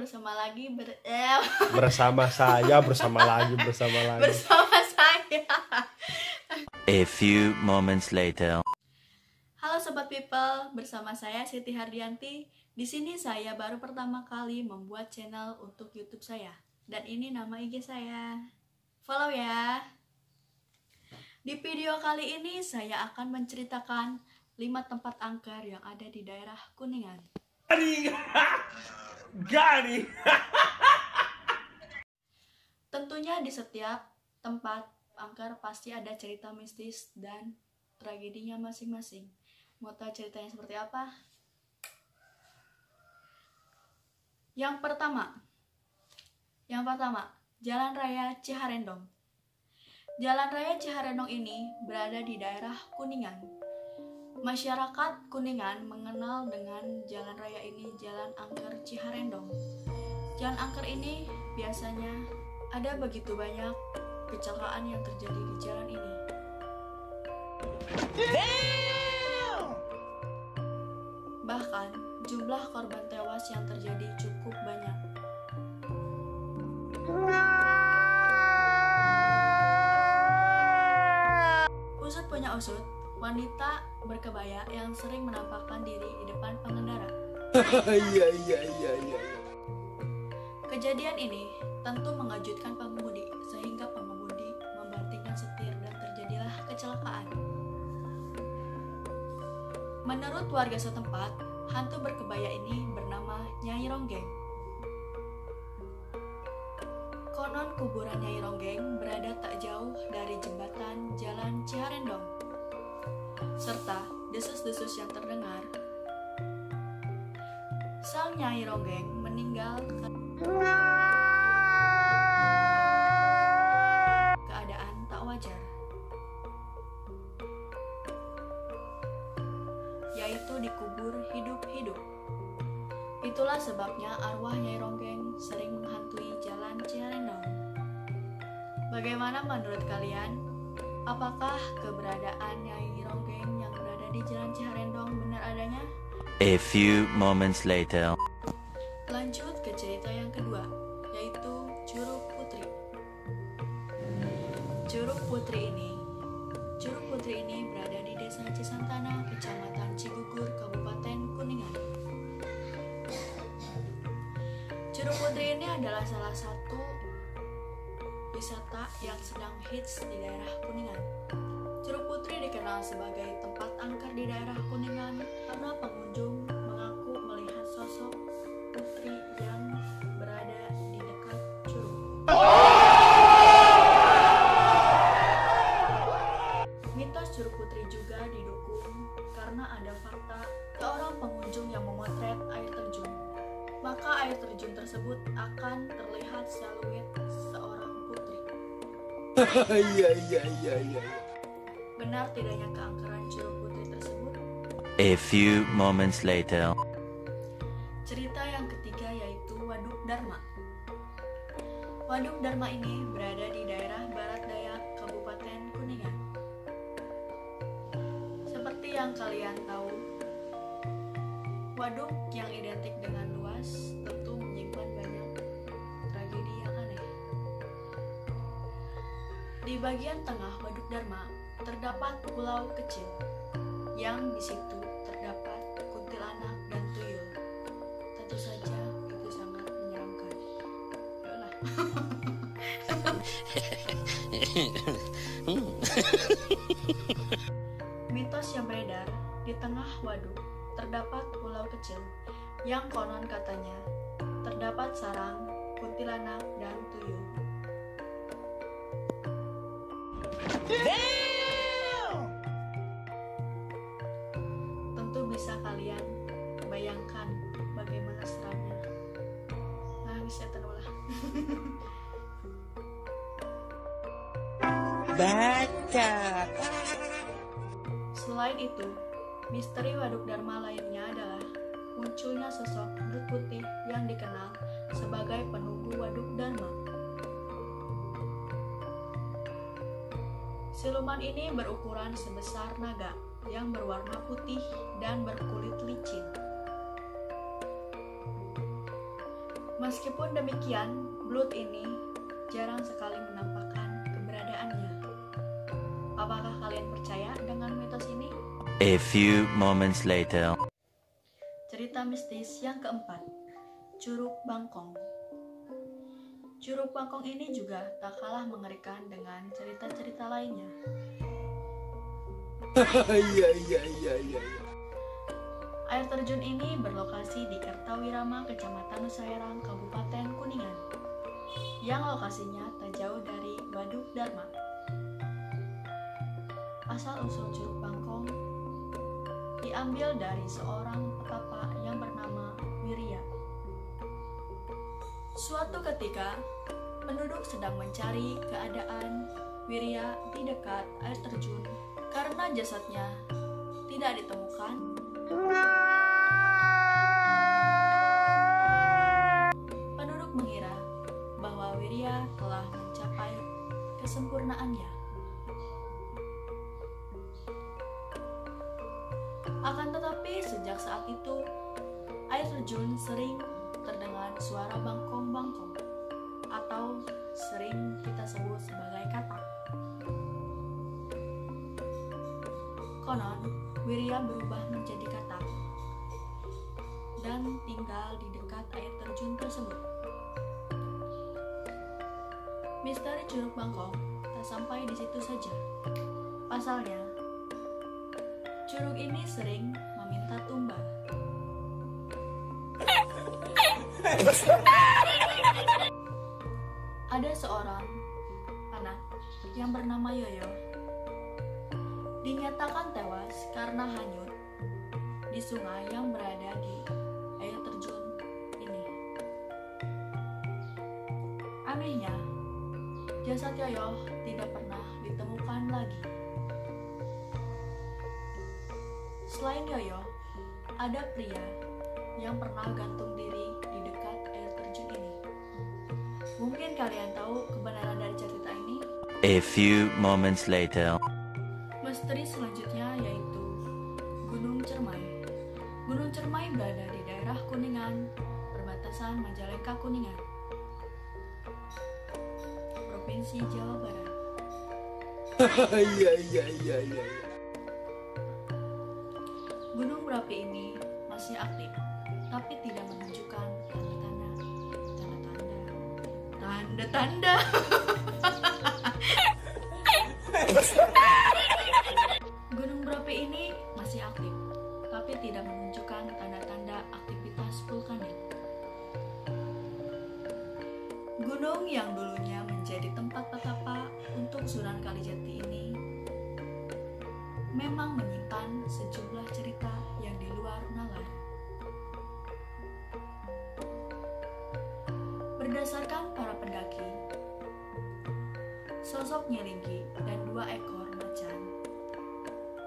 bersama lagi bersama saya. bersama saya. A few moments later. Halo sobat people, bersama saya Siti Hardianti. Di sini saya baru pertama kali membuat channel untuk YouTube saya. Dan ini nama IG saya. Follow ya. Di video kali ini saya akan menceritakan 5 tempat angker yang ada di daerah Kuningan. Gani. Tentunya di setiap tempat angker pasti ada cerita mistis dan tragedinya masing-masing. Mau tahu ceritanya seperti apa? Yang pertama, Jalan Raya Ciharendong. Jalan Raya Ciharendong ini berada di daerah Kuningan. Masyarakat Kuningan mengenal dengan jalan raya ini Jalan Angker Ciharendong. Jalan angker ini biasanya ada begitu banyak kecelakaan yang terjadi di jalan ini. Bahkan jumlah korban tewas yang terjadi cukup banyak. Usut punya usut, wanita berkebaya yang sering menampakkan diri di depan pengendara. Iya. Kejadian ini tentu mengejutkan pengemudi, sehingga pengemudi membantingkan setir dan terjadilah kecelakaan. Menurut warga setempat, hantu berkebaya ini bernama Nyai Ronggeng. Konon kuburan Nyai Ronggeng berada tak jauh dari jembatan Jalan Ciharendong. Serta desus-desus yang terdengar, sang Nyai Ronggeng meninggal keadaan tak wajar, yaitu dikubur hidup-hidup. Itulah sebabnya arwah Nyai Ronggeng sering menghantui Jalan Ciharendong. Bagaimana menurut kalian? Apakah keberadaan Nyai Ronggeng yang berada di Jalan Ciharendong benar adanya? A few moments later. Lanjut ke cerita yang kedua, yaitu Curug Putri. Curug Putri ini berada di Desa Cisantana, Kecamatan Cigugur, Kabupaten Kuningan. Curug Putri ini adalah salah satu wisata yang sedang hits di daerah Kuningan. Curug Putri dikenal sebagai tempat angker di daerah Kuningan karena pengunjung mengaku melihat sosok putri yang berada di dekat curug. Mitos Curug Putri juga didukung karena ada fakta seorang pengunjung yang memotret air terjun. Maka air terjun tersebut akan terlihat siluet seorang putri. Iya. Benar tidaknya keangkeran Curug Putri tersebut? A few moments later. Cerita yang ketiga yaitu Waduk Dharma. Waduk Dharma ini berada di daerah Barat Daya, Kabupaten Kuningan. Seperti yang kalian tahu, waduk yang identik dengan luas tentu menyimpan banyak tragedi yang aneh. Di bagian tengah Waduk Dharma terdapat pulau kecil yang di situ terdapat kuntilanak dan tuyul. Tentu saja itu sangat menyeramkan. Yalah. Mitos yang beredar, di tengah waduk terdapat pulau kecil yang konon katanya terdapat sarang kuntilanak dan tuyul. Tentu bisa kalian bayangkan bagaimana seramnya. Bisa terulah. Baca. Selain itu, misteri Waduk Dharma lainnya adalah munculnya sosok berut putih yang dikenal sebagai penunggu Waduk Dharma. Siluman ini berukuran sebesar naga yang berwarna putih dan berkulit licin. Meskipun demikian, Blood ini jarang sekali menampakkan keberadaannya. Apakah kalian percaya dengan mitos ini? A few moments later. Cerita mistis yang keempat, Curug Bangkong. Curug Bangkong ini juga tak kalah mengerikan dengan cerita-cerita lainnya. Iya. Air terjun ini berlokasi di Kertawirama, Kecamatan Nusairang, Kabupaten Kuningan, yang lokasinya tak jauh dari Waduk Dharma. Asal-usul Curug Bangkong diambil dari seorang petapa yang bernama Wirya. Suatu ketika, penduduk sedang mencari keadaan Wirya di dekat air terjun karena jasadnya tidak ditemukan. Penduduk mengira bahwa Wirya telah mencapai kesempurnaannya. Akan tetapi sejak saat itu, air terjun sering terdengar suara bangkong-bangkong atau sering kita sebut sebagai katak. Konon, Wirya berubah menjadi katak dan tinggal di dekat air terjun tersebut. Misteri Curug Bangkong tak sampai di situ saja. Pasalnya, curug ini sering meminta tumbal. Ada seorang anak yang bernama Yoyo dinyatakan tewas karena hanyut di sungai yang berada di air terjun ini. Anehnya, jasad Yoyo tidak pernah ditemukan lagi. Selain Yoyo, ada pria yang pernah gantung diri di dekat air terjun ini. Mungkin kalian tahu kebenaran dari cerita ini? A few moments later. Misteri selanjutnya yaitu Gunung Cermai. Gunung Cermai berada di daerah Kuningan, perbatasan Majalengka Kuningan, Provinsi Jawa Barat. Iya. Gunung berapi ini masih aktif, tapi tidak menunjukkan tanda-tanda. Gunung berapi ini masih aktif, tapi tidak menunjukkan tanda-tanda aktivitas vulkanik. Gunung yang dulunya menjadi tempat petapa untuk Sunan Kalijati ini memang menyimpan sejumlah cerita yang di luar nalar. Berdasarkan para pendaki, sosok Nyilinggi dan 2 ekor macan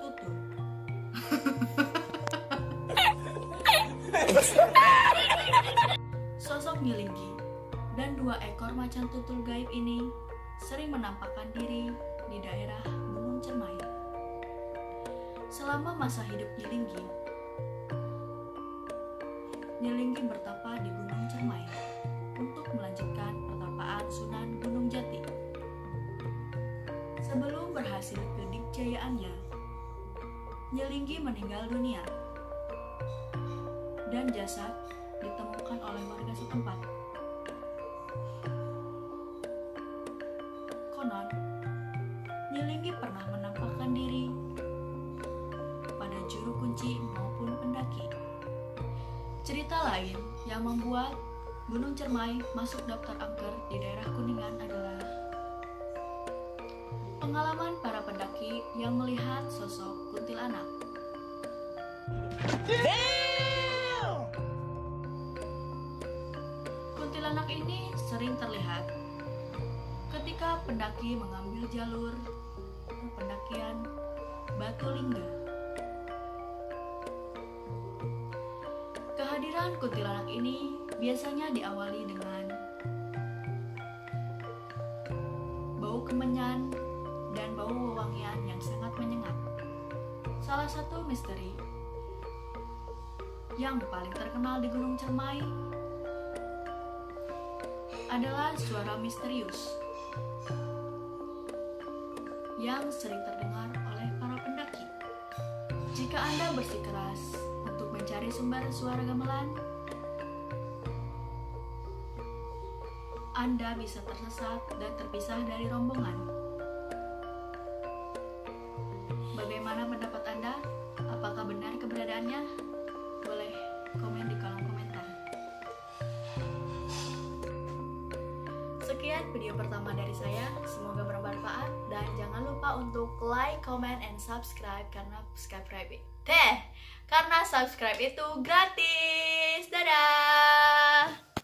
tutul sosok Nyilinggi dan 2 ekor macan tutul gaib ini sering menampakkan diri di daerah Gunung Cermai. Selama masa hidup Nyilinggi bertapa di Gunung Cermai untuk melanjutkan pertapaan Sunan Gunung Jati. Sebelum berhasil kedikjayaannya, Nyilinggi meninggal dunia dan jasad ditemukan oleh warga setempat. Konon, Nyilinggi pernah menampakkan diri pada juru kunci maupun pendaki. Cerita lain yang membuat Gunung Cermai masuk daftar angker di daerah Kuningan adalah pengalaman para pendaki yang melihat sosok kuntilanak. Kuntilanak ini sering terlihat ketika pendaki mengambil jalur pendakian Batu Lingga. Kehadiran kuntilanak ini biasanya diawali dengan bau kemenyan dan bau wewangian yang sangat menyengat. Salah satu misteri yang paling terkenal di Gunung Cermai adalah suara misterius yang sering terdengar oleh para pendaki. Jika Anda bersikeras untuk mencari sumber suara gamelan, Anda bisa tersesat dan terpisah dari rombongan. Bagaimana pendapat Anda? Apakah benar keberadaannya? Boleh komen di kolom komentar. Sekian video pertama dari saya, semoga bermanfaat dan jangan lupa untuk like, comment, and subscribe karena subscribe itu gratis. Dadah!